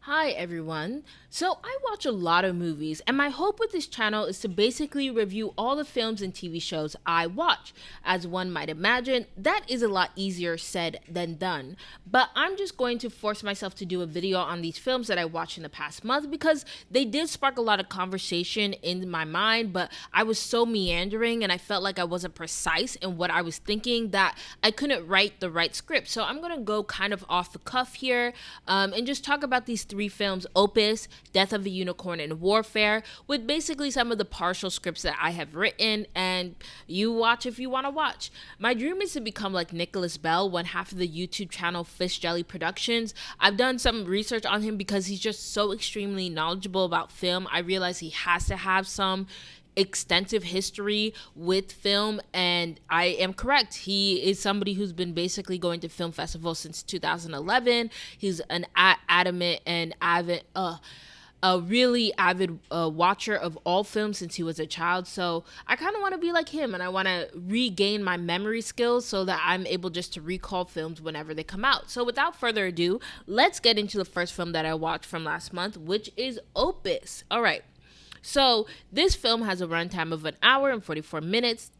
Hi everyone. So I watch a lot of movies, and my hope with this channel is to basically review all the films and TV shows I watch. As one might imagine, that is a lot easier said than done. But I'm just going to force myself to do a video on these films that I watched in the past month because they did spark a lot of conversation in my mind, but I was so meandering and I felt like I wasn't precise in what I was thinking that I couldn't write the right script. So I'm going to go kind of off the cuff here and just talk about these three films: Opus, Death of a Unicorn, and Warfare, with basically some of the partial scripts that I have written, and you watch if you want to watch. My dream is to become like Nicholas Bell, one half of the YouTube channel Fish Jelly Productions. I've done some research on him because he's just so extremely knowledgeable about film. I realize he has to have some extensive history with film, and I am correct. He is somebody who's been basically going to film festivals since 2011. He's an adamant and avid a really avid watcher of all films since he was a child. So I kind of want to be like him, and I want to regain my memory skills so that I'm able just to recall films whenever they come out. So without further ado, let's get into the first film that I watched from last month, which is Opus. All right. So this film has a runtime of 1 hour and 44 minutes.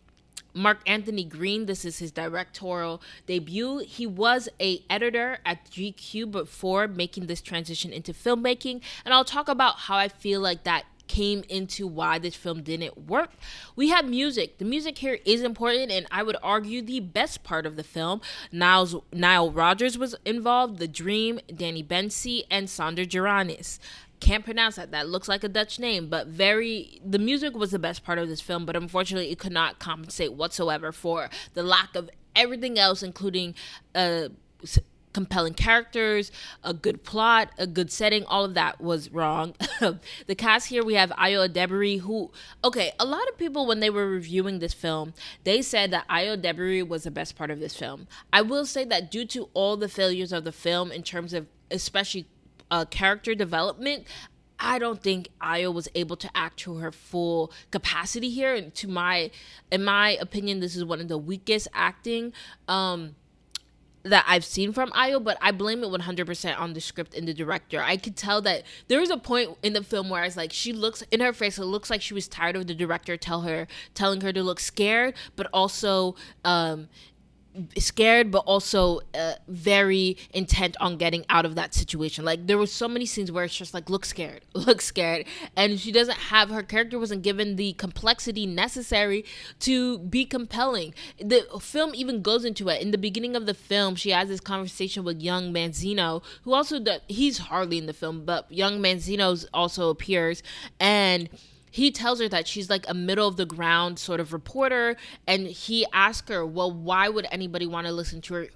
Mark Anthony Green, this is his directorial debut. He was a editor at GQ before making this transition into filmmaking, and I'll talk about how I feel like that came into why this film didn't work. We have music. The music here is important, and I would argue the best part of the film. Nile Rodgers was involved, The Dream, Danny Bensi, and Sander Juranis. Can't pronounce that. That looks like a Dutch name, but the music was the best part of this film, but unfortunately it could not compensate whatsoever for the lack of everything else, including compelling characters, a good plot, a good setting. All of that was wrong. The cast here, we have Ayo Edebiri, who, okay, a lot of people when they were reviewing this film, they said that Ayo Edebiri was the best part of this film. I will say that due to all the failures of the film in terms of especially character development, I don't think Ayo was able to act to her full capacity here. And in my opinion, this is one of the weakest acting that I've seen from Ayo, but I blame it 100% on the script and the director. I could tell that there was a point in the film where it's like she looks in her face, it looks like she was tired of the director telling her to look scared, but also very intent on getting out of that situation. Like there were so many scenes where it's just like, look scared, and her character wasn't given the complexity necessary to be compelling. The film even goes into it. In the beginning of the film, she has this conversation with young Manzino, who also he's hardly in the film, but young Manzino also appears, and he tells her that she's like a middle of the ground sort of reporter, and he asks her, well, why would anybody want to listen to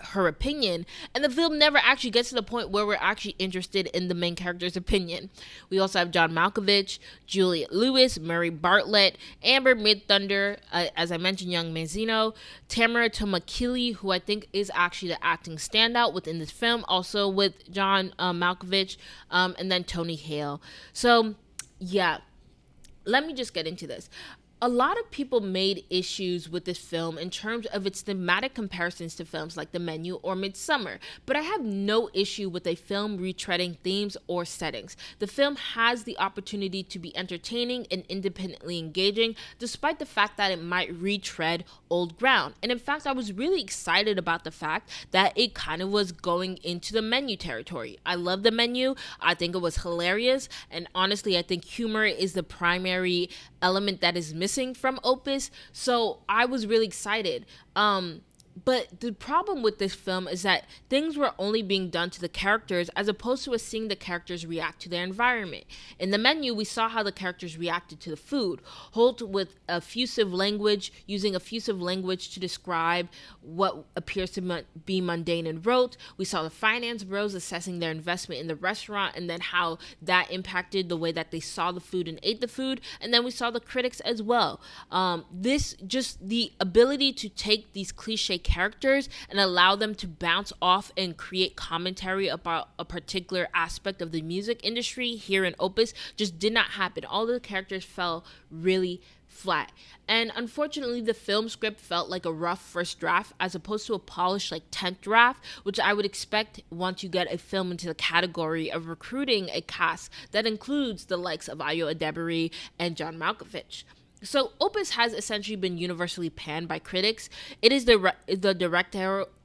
her opinion? And the film never actually gets to the point where we're actually interested in the main character's opinion. We also have John Malkovich, Juliette Lewis, Murray Bartlett, Amber Midthunder, as I mentioned, young Manzino, Tamara Tomakili, who I think is actually the acting standout within this film, also with John Malkovich, and then Tony Hale. So yeah, let me just get into this. A lot of people made issues with this film in terms of its thematic comparisons to films like The Menu or Midsummer, but I have no issue with a film retreading themes or settings. The film has the opportunity to be entertaining and independently engaging, despite the fact that it might retread old ground. And in fact, I was really excited about the fact that it kind of was going into The Menu territory. I love The Menu. I think it was hilarious, and honestly, I think humor is the primary element that is missing from Opus, so I was really excited. But the problem with this film is that things were only being done to the characters as opposed to us seeing the characters react to their environment. In The Menu, we saw how the characters reacted to the food. Holt with using effusive language to describe what appears to be mundane and rote. We saw the finance bros assessing their investment in the restaurant and then how that impacted the way that they saw the food and ate the food. And then we saw the critics as well. The ability to take these cliche characters and allow them to bounce off and create commentary about a particular aspect of the music industry here in Opus just did not happen. All the characters fell really flat. And unfortunately, the film script felt like a rough first draft as opposed to a polished 10th draft, which I would expect once you get a film into the category of recruiting a cast that includes the likes of Ayo Edebiri and John Malkovich. So Opus has essentially been universally panned by critics. It is the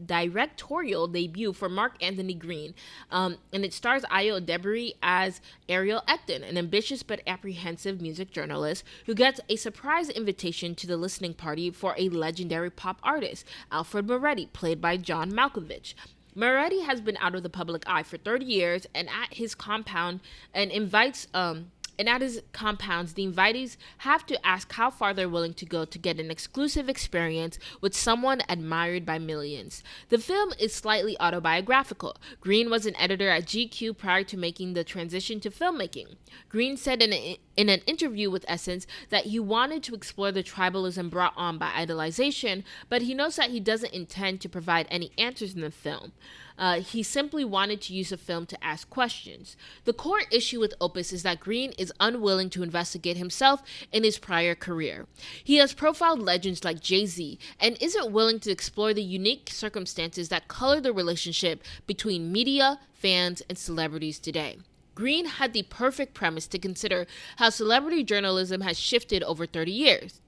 directorial debut for Mark Anthony Green, and it stars Ayo Edebiri as Ariel Ecton, an ambitious but apprehensive music journalist who gets a surprise invitation to the listening party for a legendary pop artist, Alfred Moretti, played by John Malkovich. Moretti has been out of the public eye for 30 years, and at his compound at his compounds, the invitees have to ask how far they're willing to go to get an exclusive experience with someone admired by millions. The film is slightly autobiographical. Green was an editor at GQ prior to making the transition to filmmaking. Green said in an interview with Essence that he wanted to explore the tribalism brought on by idolization, but he knows that he doesn't intend to provide any answers in the film. He simply wanted to use the film to ask questions. The core issue with Opus is that Green is unwilling to investigate himself in his prior career. He has profiled legends like Jay-Z and isn't willing to explore the unique circumstances that color the relationship between media, fans, and celebrities today. Green had the perfect premise to consider how celebrity journalism has shifted over 30 years.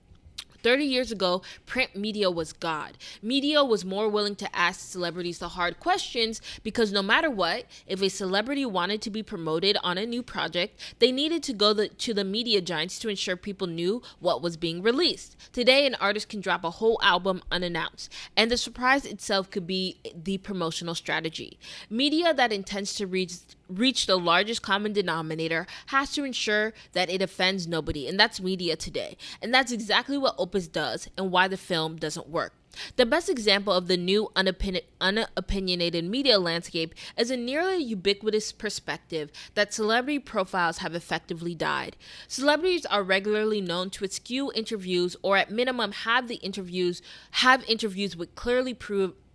30 years ago, print media was God. Media was more willing to ask celebrities the hard questions because no matter what, if a celebrity wanted to be promoted on a new project, they needed to go to the media giants to ensure people knew what was being released. Today, an artist can drop a whole album unannounced, and the surprise itself could be the promotional strategy. Media that intends to reach the largest common denominator has to ensure that it offends nobody, and that's media today. And that's exactly what Opus does and why the film doesn't work. The best example of the new unopinionated media landscape is a nearly ubiquitous perspective that celebrity profiles have effectively died. Celebrities are regularly known to eschew interviews or at minimum have interviews with clearly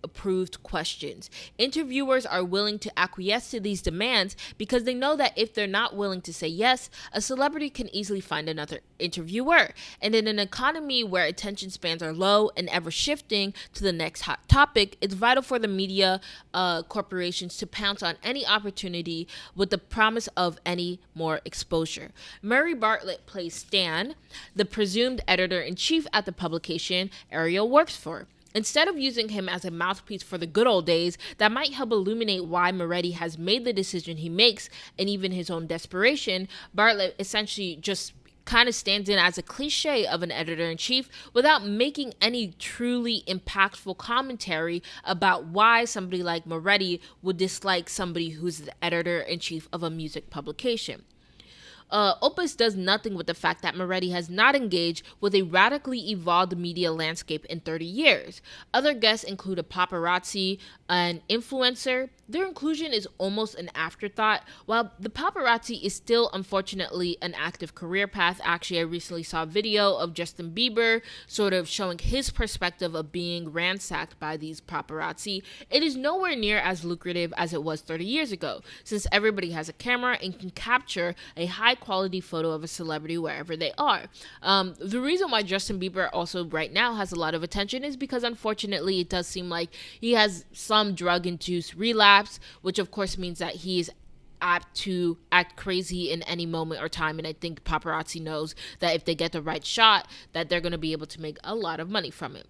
approved questions. Interviewers are willing to acquiesce to these demands because they know that if they're not willing to say yes, a celebrity can easily find another interviewer. And in an economy where attention spans are low and ever shifting to the next hot topic, it's vital for the media corporations to pounce on any opportunity with the promise of any more exposure. Murray Bartlett plays Stan, the presumed editor-in-chief at the publication Ariel works for. Instead of using him as a mouthpiece for the good old days, that might help illuminate why Moretti has made the decision he makes and even his own desperation. Bartlett essentially just kind of stands in as a cliche of an editor-in-chief without making any truly impactful commentary about why somebody like Moretti would dislike somebody who's the editor-in-chief of a music publication. Opus does nothing with the fact that Moretti has not engaged with a radically evolved media landscape in 30 years. Other guests include a paparazzi, an influencer. Their inclusion is almost an afterthought. While the paparazzi is still, unfortunately, an active career path, actually, I recently saw a video of Justin Bieber sort of showing his perspective of being ransacked by these paparazzi. It is nowhere near as lucrative as it was 30 years ago, since everybody has a camera and can capture a high-quality photo of a celebrity wherever they are. The reason why Justin Bieber also right now has a lot of attention is because, unfortunately, it does seem like he has some drug-induced relapse, which of course means that he is apt to act crazy in any moment or time, and I think paparazzi knows that if they get the right shot, that they're going to be able to make a lot of money from it.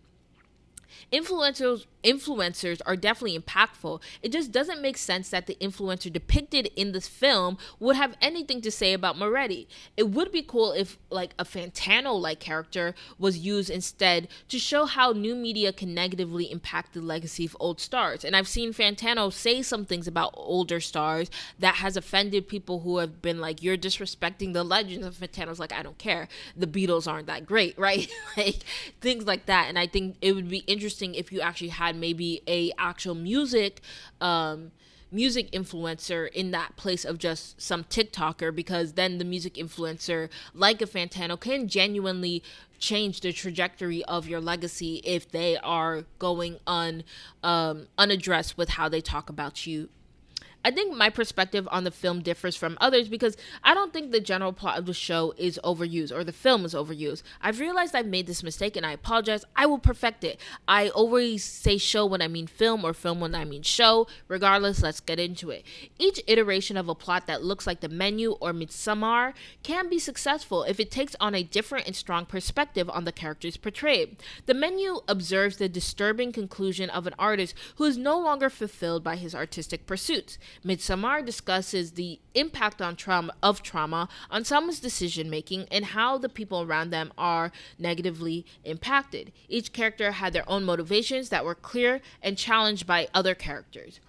Influencers are definitely impactful. It just doesn't make sense that the influencer depicted in this film would have anything to say about Moretti. It would be cool if like a Fantano-like character was used instead to show how new media can negatively impact the legacy of old stars. And I've seen Fantano say some things about older stars that has offended people who have been like, you're disrespecting the legends. Of Fantano's like, I don't care. The Beatles aren't that great, right? Like things like that. And I think it would be interesting if you actually had maybe a actual music music influencer in that place of just some TikToker, because then the music influencer, like a Fantano, can genuinely change the trajectory of your legacy if they are going unaddressed with how they talk about you. I think my perspective on the film differs from others because I don't think the general plot of the show is overused or the film is overused. I've realized I've made this mistake and I apologize. I will perfect it. I always say show when I mean film or film when I mean show. Regardless, let's get into it. Each iteration of a plot that looks like The Menu or Midsommar can be successful if it takes on a different and strong perspective on the characters portrayed. The Menu observes the disturbing conclusion of an artist who is no longer fulfilled by his artistic pursuits. Midsommar discusses the impact on trauma on someone's decision making and how the people around them are negatively impacted. Each character had their own motivations that were clear and challenged by other characters.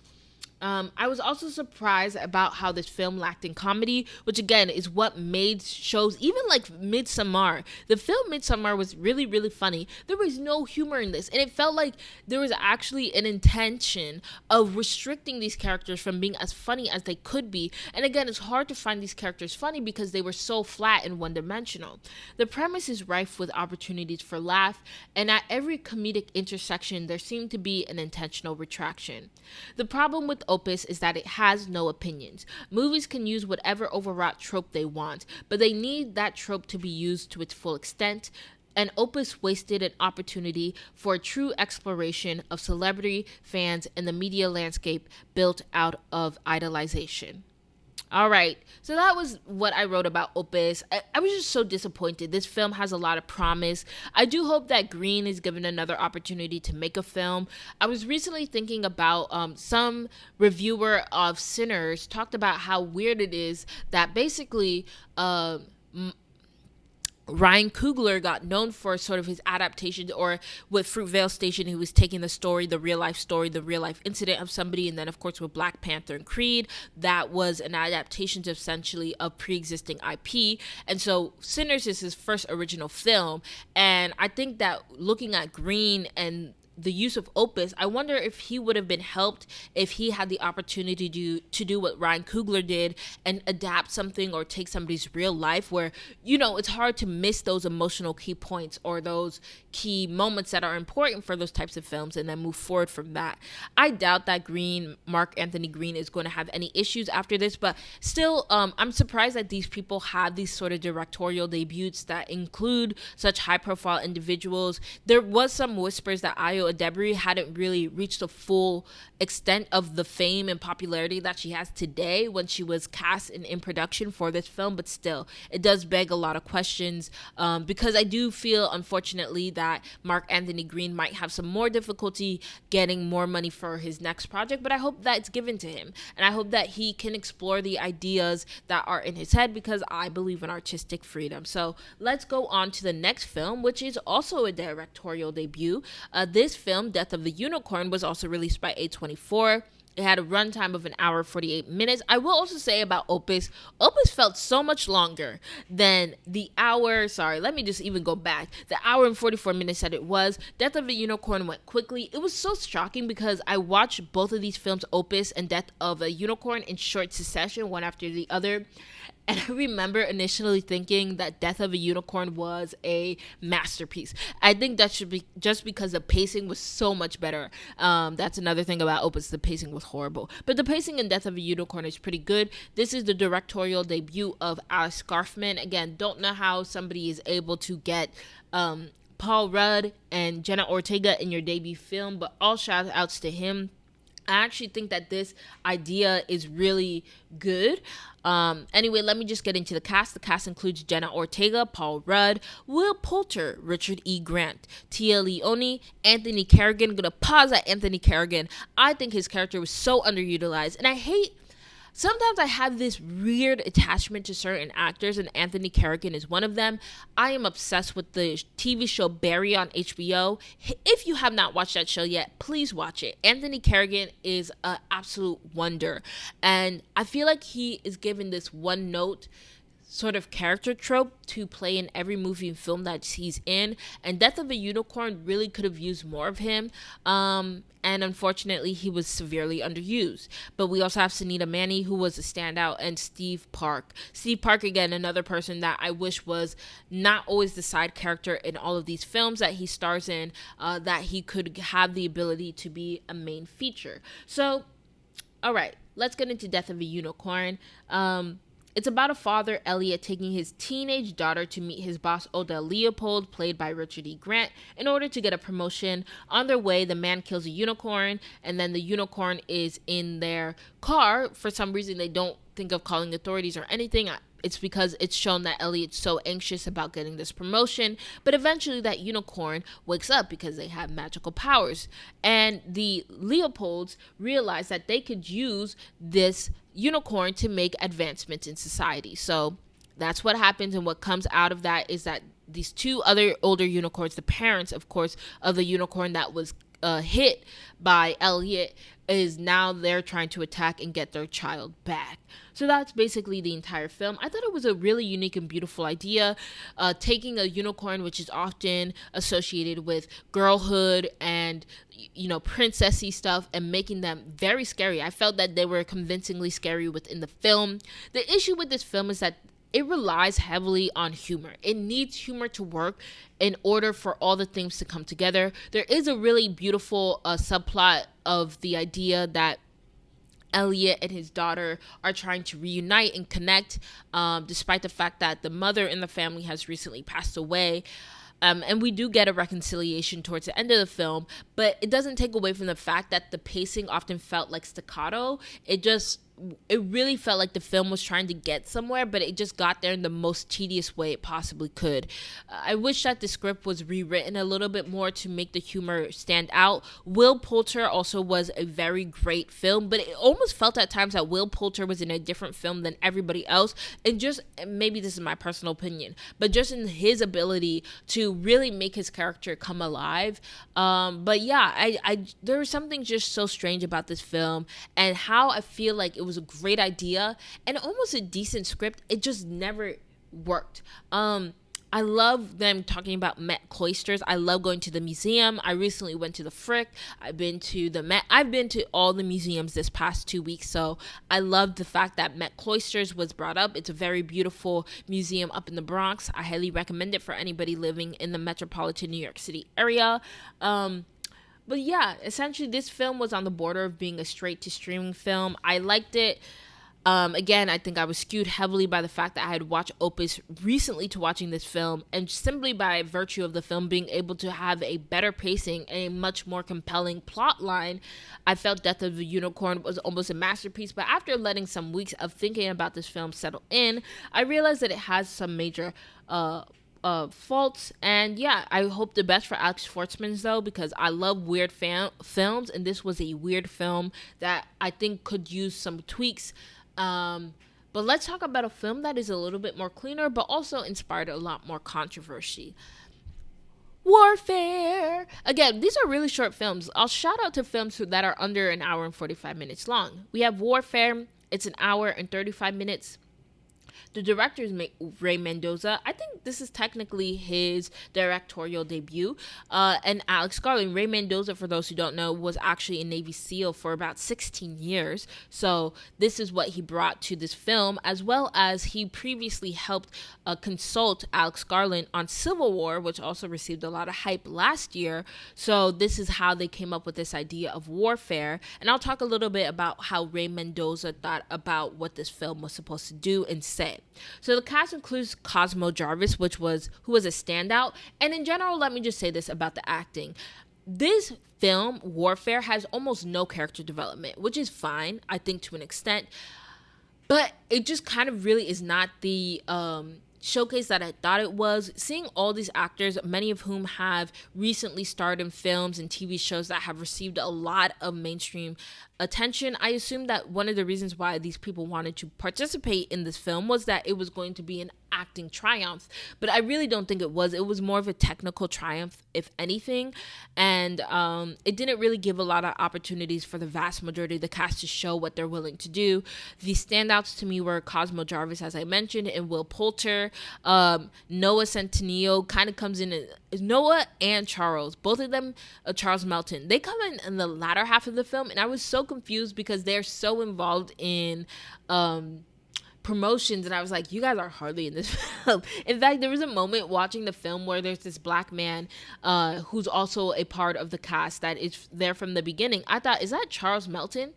I was also surprised about how this film lacked in comedy, which again is what made shows, even like Midsommar. The film Midsommar was really, really funny. There was no humor in this, and it felt like there was actually an intention of restricting these characters from being as funny as they could be. And again, it's hard to find these characters funny because they were so flat and one-dimensional. The premise is rife with opportunities for laugh, and at every comedic intersection, there seemed to be an intentional retraction. The problem with Opus is that it has no opinions. Movies can use whatever overwrought trope they want, but they need that trope to be used to its full extent. And Opus wasted an opportunity for a true exploration of celebrity, fans, and the media landscape built out of idolization. All right, so that was what I wrote about Opus. I was just so disappointed. This film has a lot of promise. I do hope that Green is given another opportunity to make a film. I was recently thinking about some reviewer of Sinners talked about how weird it is that basically Ryan Coogler got known for sort of his adaptations, or with Fruitvale Station, he was taking the story, the real life incident of somebody, and then of course with Black Panther and Creed, that was an adaptation essentially of pre-existing IP. And so Sinners is his first original film, and I think that looking at Green and the use of Opus, I wonder if he would have been helped if he had the opportunity to do what Ryan Coogler did and adapt something or take somebody's real life where, it's hard to miss those emotional key points or those key moments that are important for those types of films and then move forward from that. I doubt that Mark Anthony Green is going to have any issues after this, but still, I'm surprised that these people have these sort of directorial debuts that include such high profile individuals. There was some whispers that Ayo Edebiri hadn't really reached the full extent of the fame and popularity that she has today when she was cast and in production for this film, but still, it does beg a lot of questions because I do feel, unfortunately, that Mark Anthony Green might have some more difficulty getting more money for his next project, but I hope that it's given to him, and I hope that he can explore the ideas that are in his head because I believe in artistic freedom. So let's go on to the next film, which is also a directorial debut. This film, Death of the Unicorn, was also released by A24. It had a runtime of 1 hour 48 minutes. I will also say about Opus felt so much longer than the hour, let me just even go back, the hour and 44 minutes that it was. Death of a Unicorn went quickly. It was so shocking because I watched both of these films, Opus and Death of a Unicorn, in short succession, one after the other. And I remember initially thinking that Death of a Unicorn was a masterpiece. I think that should be just because the pacing was so much better. That's another thing about Opus. The pacing was horrible. But the pacing in Death of a Unicorn is pretty good. This is the directorial debut of Alex Garfman. Again, don't know how somebody is able to get Paul Rudd and Jenna Ortega in your debut film, but all shout outs to him. I actually think that this idea is really good. Anyway, let me just get into the cast. The cast includes Jenna Ortega, Paul Rudd, Will Poulter, Richard E. Grant, Tia Leone, Anthony Carrigan. I'm going to pause at Anthony Carrigan. I think his character was so underutilized, and sometimes I have this weird attachment to certain actors, and Anthony Carrigan is one of them. I am obsessed with the TV show Barry on HBO. If you have not watched that show yet, please watch it. Anthony Carrigan is an absolute wonder, and I feel like he is given this one note sort of character trope to play in every movie and film that he's in, and Death of a Unicorn really could have used more of him. And unfortunately, he was severely underused. But we also have Sunita Mani, who was a standout, and Steve Park. Steve Park, again, another person that I wish was not always the side character in all of these films that he stars in, that he could have the ability to be a main feature. So, all right, let's get into Death of a Unicorn. It's about a father, Elliot, taking his teenage daughter to meet his boss, Odell Leopold, played by Richard E. Grant, in order to get a promotion. On their way, the man kills a unicorn, and then the unicorn is in their car. For some reason, they don't think of calling authorities or anything. It's because it's shown that Elliot's so anxious about getting this promotion, but eventually that unicorn wakes up because they have magical powers. And the Leopolds realize that they could use this unicorn to make advancements in society. So that's what happens, and what comes out of that is that these two other older unicorns, the parents, of course, of the unicorn that was hit by Elliot, is now they're trying to attack and get their child back. So that's basically the entire film. I thought it was a really unique and beautiful idea, taking a unicorn, which is often associated with girlhood and, you know, princessy stuff, and making them very scary. I felt that they were convincingly scary within the film. The issue with this film is that it relies heavily on humor. It needs humor to work in order for all the things to come together. There is a really beautiful subplot of the idea that Elliot and his daughter are trying to reunite and connect, despite the fact that the mother in the family has recently passed away. And we do get a reconciliation towards the end of the film, but it doesn't take away from the fact that the pacing often felt like staccato. It really felt like the film was trying to get somewhere, but it just got there in the most tedious way it possibly could. I wish that the script was rewritten a little bit more to make the humor stand out. Will Poulter also was a very great film, but it almost felt at times that Will Poulter was in a different film than everybody else. And just, maybe this is my personal opinion, but just in his ability to really make his character come alive. But yeah, I there was something just so strange about this film, and how I feel like it was a great idea and almost a decent script. It just never worked. I love them talking about Met cloisters. I love going to the museum. I recently went to the Frick. I've been to the Met. I've been to all the museums this past 2 weeks. So I love the fact that Met cloisters was brought up. It's a very beautiful museum up in the Bronx. I highly recommend it for anybody living in the metropolitan New York City area. But yeah, essentially this film was on the border of being a straight to streaming film. I liked it. Again, I think I was skewed heavily by the fact that I had watched Opus recently to watching this film, and simply by virtue of the film being able to have a better pacing and a much more compelling plot line, I felt Death of the Unicorn was almost a masterpiece. But after letting some weeks of thinking about this film settle in, I realized that it has some major faults. And yeah, I hope the best for Alex Schwartzman's though, because I love weird films, and this was a weird film that I think could use some tweaks. But let's talk about a film that is a little bit more cleaner, but also inspired a lot more controversy. Warfare. Again, these are really short films. I'll shout out to films that are under an hour and 45 minutes long. We have Warfare. It's an hour and 35 minutes. The director is Ray Mendoza. I think this is technically his directorial debut. And Alex Garland. Ray Mendoza, for those who don't know, was actually a Navy SEAL for about 16 years. So this is what he brought to this film, as well as he previously helped consult Alex Garland on Civil War, which also received a lot of hype last year. So this is how they came up with this idea of warfare. And I'll talk a little bit about how Ray Mendoza thought about what this film was supposed to do and say. So the cast includes Cosmo Jarvis, who was a standout. And in general, let me just say this about the acting. This film, Warfare, has almost no character development, which is fine, I think, to an extent. But it just kind of really is not the showcase that I thought it was. Seeing all these actors, many of whom have recently starred in films and TV shows that have received a lot of mainstream attention. I assumed that one of the reasons why these people wanted to participate in this film was that it was going to be an acting triumph, but I really don't think it was. It was more of a technical triumph, if anything, and it didn't really give a lot of opportunities for the vast majority of the cast to show what they're willing to do. The standouts to me were Cosmo Jarvis, as I mentioned, and Will Poulter. Noah Centineo kind of comes in. Noah and Charles, both of them, Charles Melton, they come in the latter half of the film, and I was so confused because they're so involved in promotions, and I was like, you guys are hardly in this film. In fact, there was a moment watching the film where there's this black man who's also a part of the cast that is there from the beginning. I thought, is that Charles Melton?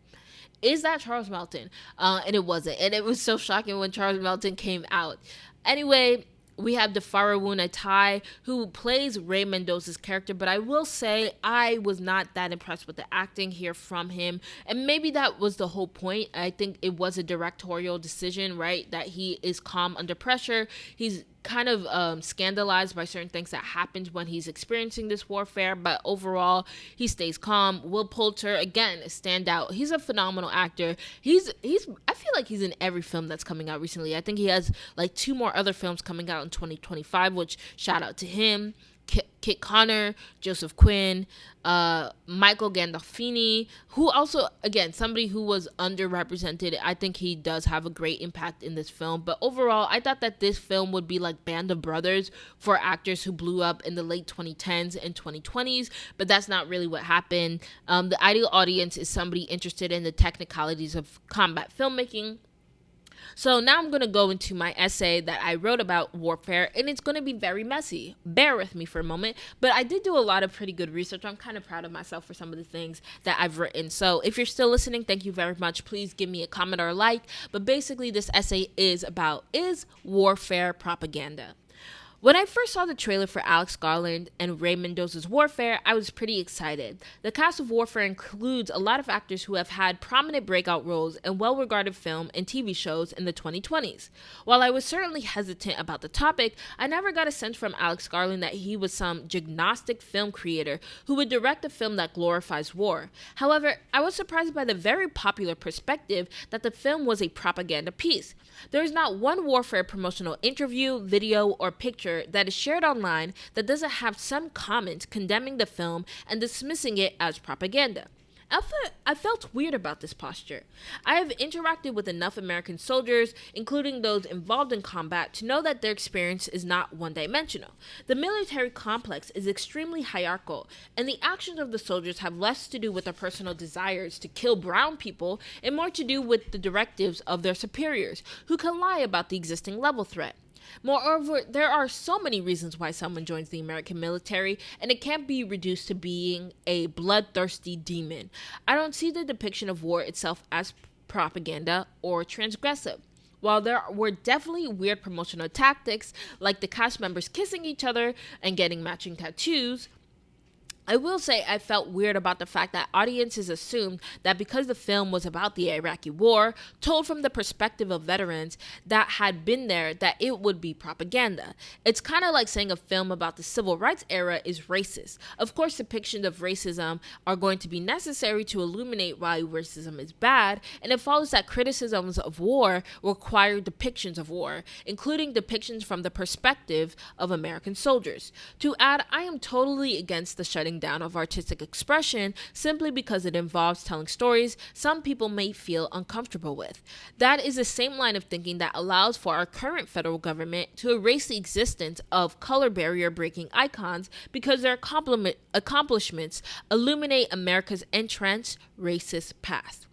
Is that Charles Melton? And it wasn't. And it was so shocking when Charles Melton came out. Anyway, we have Defarrawun Atai, who plays Ray Mendoza's character, but I will say I was not that impressed with the acting here from him, and maybe that was the whole point. I think it was a directorial decision, right, that he is calm under pressure. He's kind of scandalized by certain things that happened when he's experiencing this warfare, but overall he stays calm. Will Poulter, again, a standout. He's a phenomenal actor. He's I feel like he's in every film that's coming out recently. I think he has like 2 more other films coming out in 2025, which shout out to him. Kit Connor, Joseph Quinn, Michael Gandolfini, who also, again, somebody who was underrepresented. I think he does have a great impact in this film. But overall, I thought that this film would be like Band of Brothers for actors who blew up in the late 2010s and 2020s. But that's not really what happened. The ideal audience is somebody interested in the technicalities of combat filmmaking. So now I'm going to go into my essay that I wrote about warfare, and it's going to be very messy. Bear with me for a moment, but I did do a lot of pretty good research. I'm kind of proud of myself for some of the things that I've written. So if you're still listening, thank you very much. Please give me a comment or a like. But basically, this essay is about, is warfare propaganda? When I first saw the trailer for Alex Garland and Ray Mendoza's Warfare, I was pretty excited. The cast of Warfare includes a lot of actors who have had prominent breakout roles in well-regarded film and TV shows in the 2020s. While I was certainly hesitant about the topic, I never got a sense from Alex Garland that he was some gnostic film creator who would direct a film that glorifies war. However, I was surprised by the very popular perspective that the film was a propaganda piece. There is not one warfare promotional interview, video, or picture that is shared online that doesn't have some comment condemning the film and dismissing it as propaganda. I felt weird about this posture. I have interacted with enough American soldiers, including those involved in combat, to know that their experience is not one-dimensional. The military complex is extremely hierarchical, and the actions of the soldiers have less to do with their personal desires to kill brown people and more to do with the directives of their superiors, who can lie about the existing level threat. Moreover, there are so many reasons why someone joins the American military, and it can't be reduced to being a bloodthirsty demon. I don't see the depiction of war itself as propaganda or transgressive. While there were definitely weird promotional tactics, like the cast members kissing each other and getting matching tattoos, I will say I felt weird about the fact that audiences assumed that because the film was about the Iraqi war, told from the perspective of veterans that had been there, that it would be propaganda. It's kind of like saying a film about the civil rights era is racist. Of course, depictions of racism are going to be necessary to illuminate why racism is bad, and it follows that criticisms of war require depictions of war, including depictions from the perspective of American soldiers. To add, I am totally against the shutting down of artistic expression simply because it involves telling stories some people may feel uncomfortable with. That is the same line of thinking that allows for our current federal government to erase the existence of color barrier breaking icons because their accomplishments illuminate America's entrenched racist past.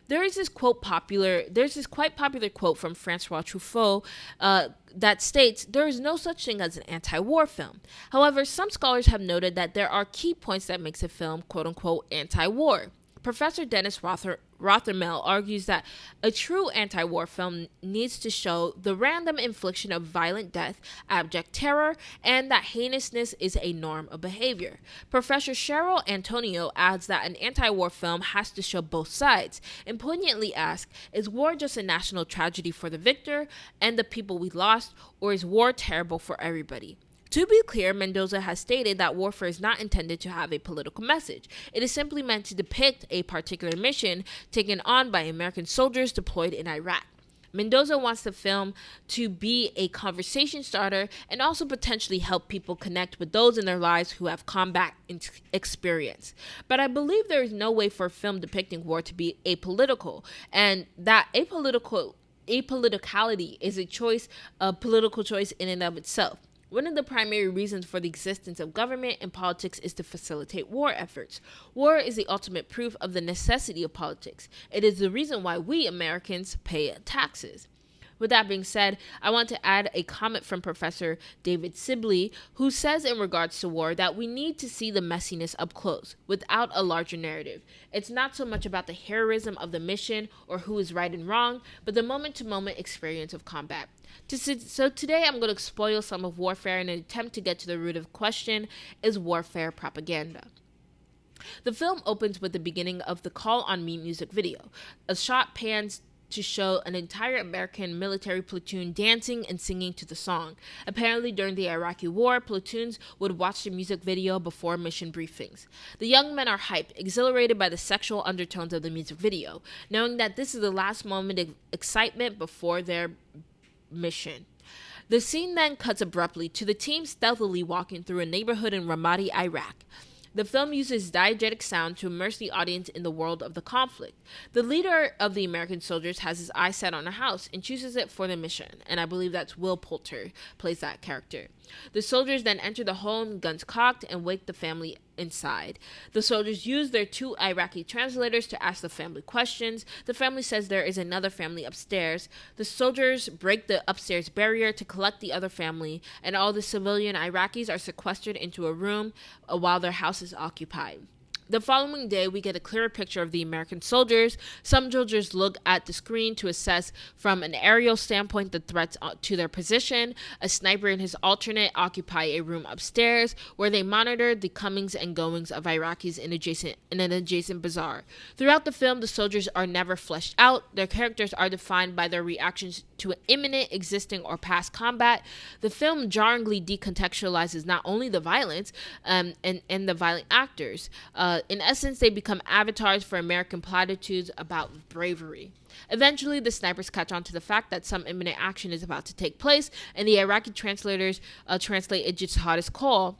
There's this quite popular quote from Francois Truffaut that states, "There is no such thing as an anti-war film." However, some scholars have noted that there are key points that makes a film quote-unquote anti-war. Professor Dennis Rothermel argues that a true anti-war film needs to show the random infliction of violent death, abject terror, and that heinousness is a norm of behavior. Professor Cheryl Antonio adds that an anti-war film has to show both sides, and poignantly asks, is war just a national tragedy for the victor and the people we lost, or is war terrible for everybody? To be clear, Mendoza has stated that warfare is not intended to have a political message. It is simply meant to depict a particular mission taken on by American soldiers deployed in Iraq. Mendoza wants the film to be a conversation starter and also potentially help people connect with those in their lives who have combat experience. But I believe there is no way for a film depicting war to be apolitical, and that apoliticality is a political choice in and of itself. One of the primary reasons for the existence of government and politics is to facilitate war efforts. War is the ultimate proof of the necessity of politics. It is the reason why we Americans pay taxes. With that being said, I want to add a comment from Professor David Sibley, who says in regards to war that we need to see the messiness up close, without a larger narrative. It's not so much about the heroism of the mission or who is right and wrong, but the moment-to-moment experience of combat. So today I'm going to spoil some of warfare in an attempt to get to the root of the question: is warfare propaganda? The film opens with the beginning of the Call on Me music video. A shot pans to show an entire American military platoon dancing and singing to the song. Apparently, during the Iraqi war, platoons would watch the music video before mission briefings. The young men are hyped, exhilarated by the sexual undertones of the music video, knowing that this is the last moment of excitement before their mission. The scene then cuts abruptly to the team stealthily walking through a neighborhood in Ramadi, Iraq. The film uses diegetic sound to immerse the audience in the world of the conflict. The leader of the American soldiers has his eyes set on a house and chooses it for the mission, and I believe that's Will Poulter plays that character. The soldiers then enter the home, guns cocked, and wake the family inside. The soldiers use their 2 Iraqi translators to ask the family questions. The family says there is another family upstairs. The soldiers break the upstairs barrier to collect the other family, and all the civilian Iraqis are sequestered into a room while their house is occupied. The following day, we get a clearer picture of the American soldiers. Some soldiers look at the screen to assess from an aerial standpoint the threats to their position. A sniper and his alternate occupy a room upstairs where they monitor the comings and goings of Iraqis in an adjacent bazaar. Throughout the film, the soldiers are never fleshed out. Their characters are defined by their reactions to imminent, existing, or past combat. The film jarringly decontextualizes not only the violence and the violent actors. In essence, they become avatars for American platitudes about bravery. Eventually, the snipers catch on to the fact that some imminent action is about to take place, and the Iraqi translators translate a jihadist call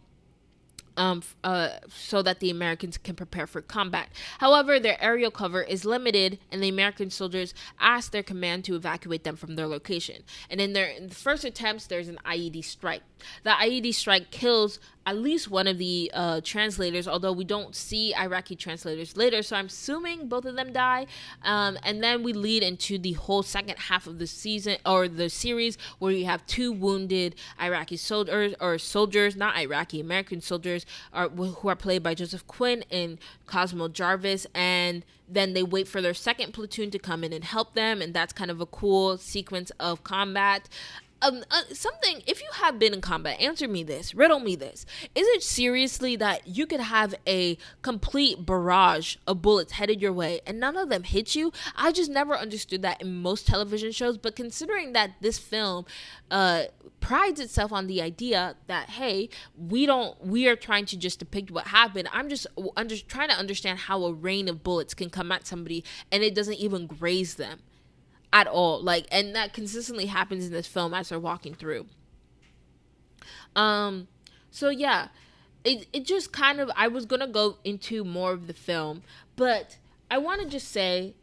so that the Americans can prepare for combat. However, their aerial cover is limited, and the American soldiers ask their command to evacuate them from their location. And in the first attempts, there's an IED strike. The IED strike kills at least one of the translators, although we don't see Iraqi translators later, so I'm assuming both of them die. And then we lead into the whole second half of the season, or the series, where you have 2 wounded Iraqi soldiers, or soldiers, not Iraqi, American soldiers, who are played by Joseph Quinn and Cosmo Jarvis, and then they wait for their second platoon to come in and help them, and that's kind of a cool sequence of combat. Something, if you have been in combat, riddle me this. Is it seriously that you could have a complete barrage of bullets headed your way and none of them hit you? I just never understood that in most television shows, but considering that this film prides itself on the idea that, hey, we are trying to just depict what happened, I'm just trying to understand how a rain of bullets can come at somebody and it doesn't even graze them at all, and that consistently happens in this film as they're walking through. So yeah, it just kind of, I was gonna go into more of the film, but I want to just say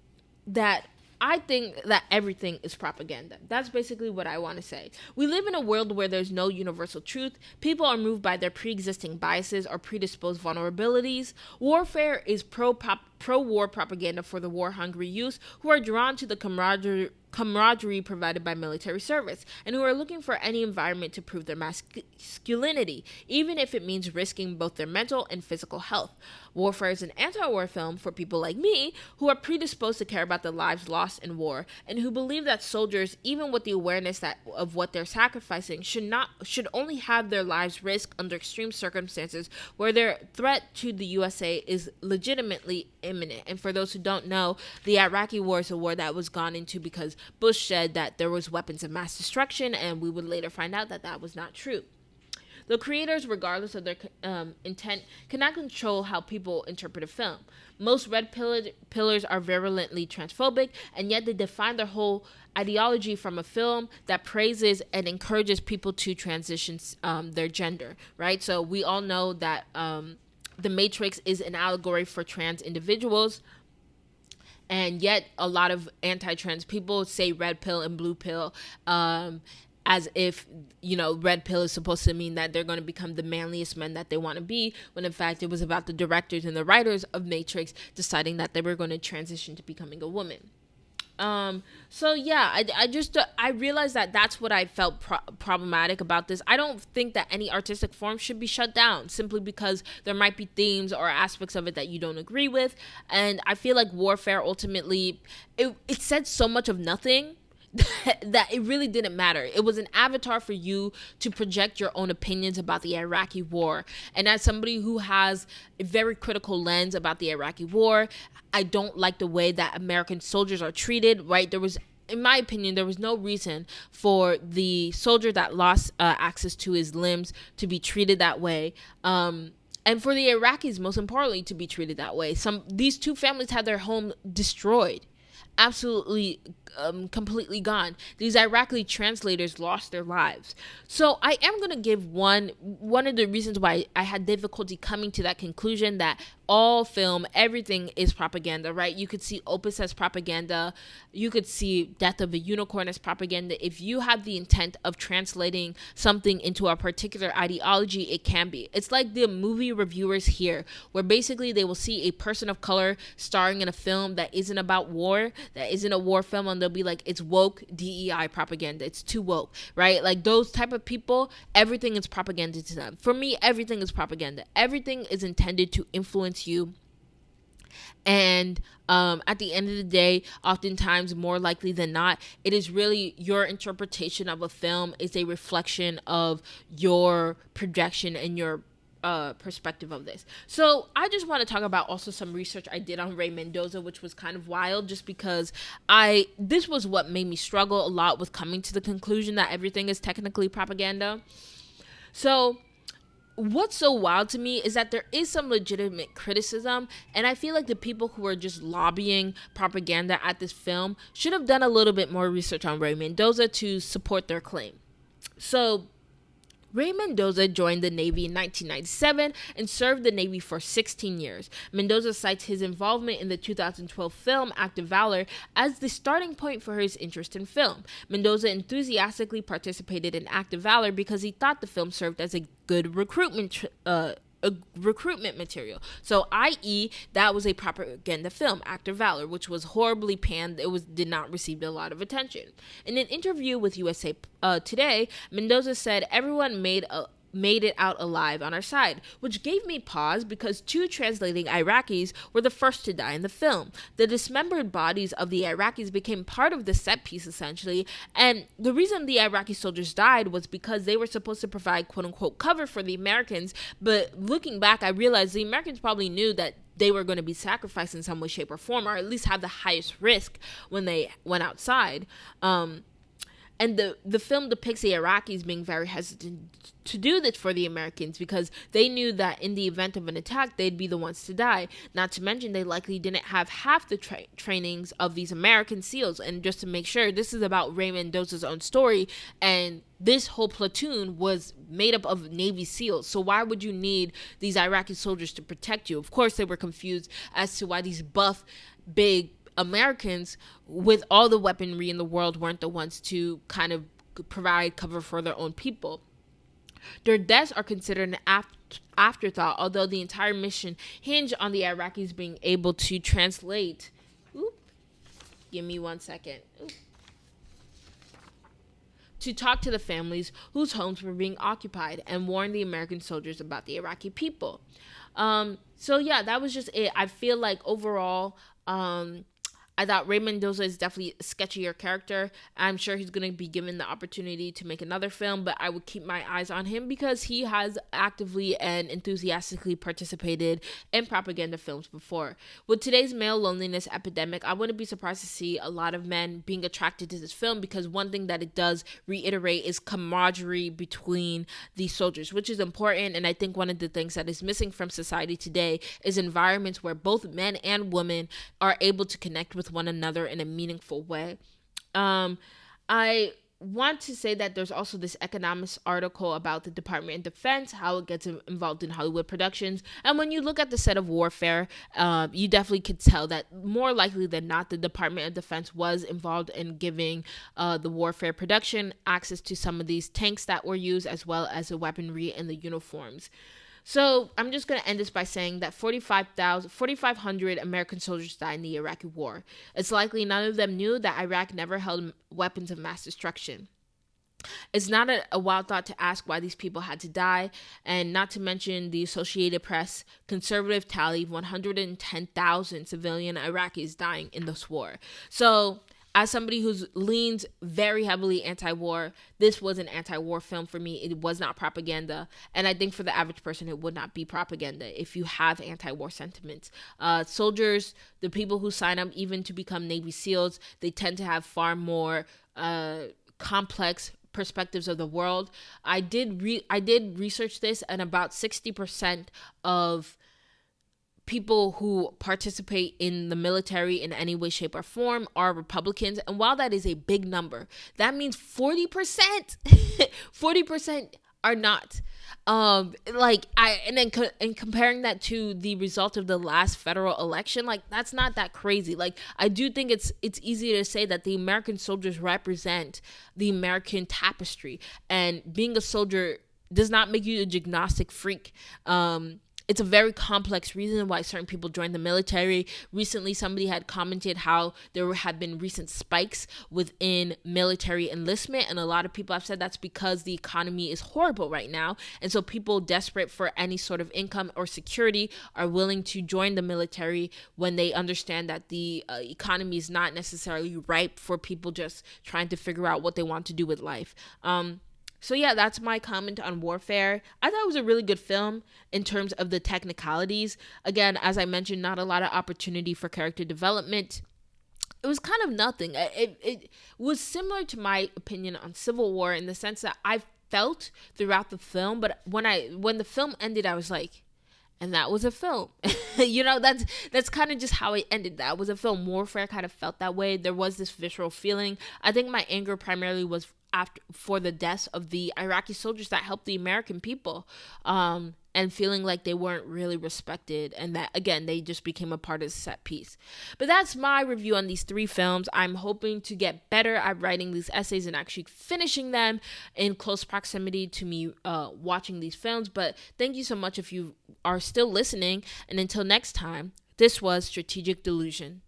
that I think that everything is propaganda. That's basically what I want to say. We live in a world where there's no universal truth. People are moved by their pre-existing biases or predisposed vulnerabilities. Warfare is pro-war propaganda for the war-hungry youth who are drawn to the camaraderie provided by military service, and who are looking for any environment to prove their masculinity, even if it means risking both their mental and physical health. Warfare is an anti-war film for people like me who are predisposed to care about the lives lost in war, and who believe that soldiers, even with the awareness of what they're sacrificing, should only have their lives risked under extreme circumstances where their threat to the USA is legitimately imminent. And for those who don't know, the Iraqi war is a war that was gone into because Bush said that there was weapons of mass destruction, and we would later find out that that was not true. The creators, regardless of their intent, cannot control how people interpret a film. Most pillars are virulently transphobic, and yet they define their whole ideology from a film that praises and encourages people to transition their gender, right? So we all know that The Matrix is an allegory for trans individuals, and yet a lot of anti-trans people say red pill and blue pill, as if, red pill is supposed to mean that they're going to become the manliest men that they want to be, when in fact it was about the directors and the writers of Matrix deciding that they were going to transition to becoming a woman. So yeah, I realized that that's what I felt problematic about this. I don't think that any artistic form should be shut down simply because there might be themes or aspects of it that you don't agree with. And I feel like Warfare ultimately, it said so much of nothing that it really didn't matter. It was an avatar for you to project your own opinions about the Iraqi war. And as somebody who has a very critical lens about the Iraqi war, I don't like the way that American soldiers are treated, right? In my opinion, there was no reason for the soldier that lost access to his limbs to be treated that way. And for the Iraqis, most importantly, to be treated that way. These two families had their home destroyed. Absolutely, completely gone. These Iraqi translators lost their lives. So I am going to give one of the reasons why I had difficulty coming to that conclusion that all film, everything is propaganda, right? You could see Opus as propaganda. You could see Death of a Unicorn as propaganda. If you have the intent of translating something into a particular ideology, it can be. It's like the movie reviewers here, where basically they will see a person of color starring in a film that isn't about war, that isn't a war film, and they'll be like, it's woke DEI propaganda. It's too woke, right? Like those type of people, everything is propaganda to them. For me, everything is propaganda. Everything is intended to influence you. And at the end of the day, oftentimes, more likely than not, it is really your interpretation of a film is a reflection of your projection and your perspective of this. So I just want to talk about also some research I did on Ray Mendoza, which was kind of wild, just because this was what made me struggle a lot with coming to the conclusion that everything is technically propaganda. So what's so wild to me is that there is some legitimate criticism, and I feel like the people who are just lobbying propaganda at this film should have done a little bit more research on Ray Mendoza to support their claim. So Ray Mendoza joined the Navy in 1997 and served the Navy for 16 years. Mendoza cites his involvement in the 2012 film Act of Valor as the starting point for his interest in film. Mendoza enthusiastically participated in Act of Valor because he thought the film served as a good recruitment material. So, i.e., that was a propaganda film, Act of Valor, which was horribly panned. Did not receive a lot of attention. In an interview with USA Today, Mendoza said everyone made it out alive on our side, which gave me pause because two translating Iraqis were the first to die in the film. The dismembered bodies of the Iraqis became part of the set piece, essentially, and the reason the Iraqi soldiers died was because they were supposed to provide quote-unquote cover for the Americans, but looking back, I realized the Americans probably knew that they were going to be sacrificed in some way, shape, or form, or at least have the highest risk when they went outside. And the film depicts the Iraqis being very hesitant to do this for the Americans because they knew that in the event of an attack, they'd be the ones to die. Not to mention, they likely didn't have half the trainings of these American SEALs. And just to make sure, this is about Ray Mendoza's own story, and this whole platoon was made up of Navy SEALs. So why would you need these Iraqi soldiers to protect you? Of course, they were confused as to why these buff, big Americans with all the weaponry in the world weren't the ones to kind of provide cover for their own people. Their deaths are considered an afterthought, although the entire mission hinged on the Iraqis being able to translate. Give me 1 second. To talk to the families whose homes were being occupied and warn the American soldiers about the Iraqi people. So yeah, that was just it. I feel like overall, I thought Ray Mendoza is definitely a sketchier character. I'm sure he's going to be given the opportunity to make another film, but I would keep my eyes on him because he has actively and enthusiastically participated in propaganda films before. With today's male loneliness epidemic, I wouldn't be surprised to see a lot of men being attracted to this film, because one thing that it does reiterate is camaraderie between these soldiers, which is important. And I think one of the things that is missing from society today is environments where both men and women are able to connect with one another in a meaningful way. I want to say that there's also this economics article about the Department of Defense, how it gets involved in Hollywood productions. And when you look at the set of Warfare, you definitely could tell that more likely than not, the Department of Defense was involved in giving the Warfare production access to some of these tanks that were used, as well as the weaponry and the uniforms. So I'm just going to end this by saying that 4,500 American soldiers died in the Iraqi war. It's likely none of them knew that Iraq never held weapons of mass destruction. It's not a wild thought to ask why these people had to die, and not to mention the Associated Press conservative tally of 110,000 civilian Iraqis dying in this war. So as somebody who leans very heavily anti-war, this was an anti-war film for me. It was not propaganda. And I think for the average person, it would not be propaganda if you have anti-war sentiments. Soldiers, the people who sign up even to become Navy SEALs, they tend to have far more complex perspectives of the world. I did research this, and about 60% of people who participate in the military in any way, shape, or form are Republicans. And while that is a big number, that means 40%, 40% are not. And comparing that to the result of the last federal election, like, that's not that crazy. Like, I do think it's easy to say that the American soldiers represent the American tapestry, and being a soldier does not make you a agnostic freak. It's a very complex reason why certain people join the military. Recently, somebody had commented how there have been recent spikes within military enlistment, and a lot of people have said that's because the economy is horrible right now, and so people desperate for any sort of income or security are willing to join the military when they understand that the economy is not necessarily ripe for people just trying to figure out what they want to do with life. So yeah, that's my comment on Warfare. I thought it was a really good film in terms of the technicalities. Again, as I mentioned, not a lot of opportunity for character development. It was kind of nothing. It was similar to my opinion on Civil War in the sense that I felt throughout the film, but when the film ended, I was like, and that was a film. That's kind of just how it ended. That was a film. Warfare kind of felt that way. There was this visceral feeling. I think my anger primarily was for the deaths of the Iraqi soldiers that helped the American people, and feeling like they weren't really respected, and that, again, they just became a part of the set piece. But that's my review on these three films. I'm hoping to get better at writing these essays and actually finishing them in close proximity to me watching these films. But thank you so much if you are still listening, and until next time, this was Strategic Delusion.